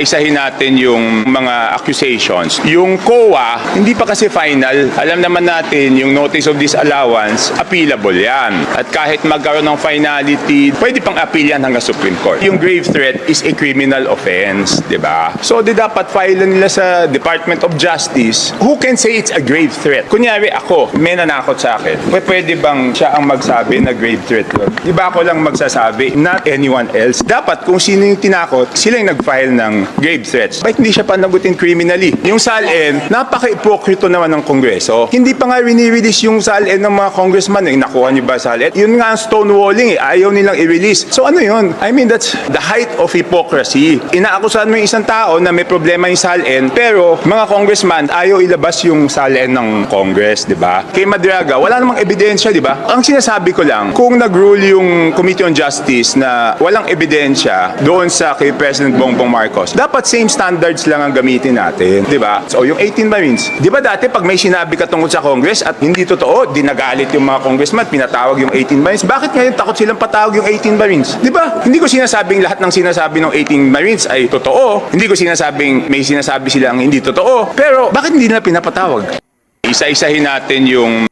Isahin natin yung mga accusations. Yung COA, hindi pa kasi final. Alam naman natin, yung notice of disallowance, appealable yan. At kahit magkaroon ng finality, pwede pang appeal yan hanggang Supreme Court. Yung grave threat is a criminal offense, di ba? So, dapat file nila sa Department of Justice. Who can say it's a grave threat? Kunyari ako, may nanakot sa akin. Pwede bang siya ang magsabi na grave threat yun? Di ba ako lang magsasabi? Not anyone else. Dapat kung sino yung tinakot, sila yung nag-file ng grave threats. Bakit hindi siya panagutin criminally? Yung SALN, napaka-ipokrito naman ng Kongreso. Hindi pa nga rini-release yung SALN ng mga congressman. Nakuha niyo ba SALN? Yun nga ang stonewalling. Ayaw nilang i-release. So ano yun? I mean, that's the height of hypocrisy. Inaakusahan mo yung isang tao na may problema yung SALN, pero mga congressman, ayaw ilabas yung SALN ng Congress, di ba? Kay Madraga, wala namang ebidensya, di ba? Ang sinasabi ko lang, kung nag-rule yung Committee on Justice na walang ebidensya doon sa kay President Bongbong Marcos, dapat same standards lang ang gamitin natin, di ba? So, yung 18 Marines, di ba dati pag may sinabi ka tungkol sa Congress at hindi totoo, dinagalit yung mga congressman, pinatawag yung 18 Marines. Bakit ngayon takot silang patawag yung 18 Marines? Di ba? Hindi ko sinasabing lahat ng sinasabi ng 18 Marines ay totoo. Hindi ko sinasabing may sinasabi silang hindi totoo. Pero, bakit hindi nila pinapatawag? Isa-isahin natin yung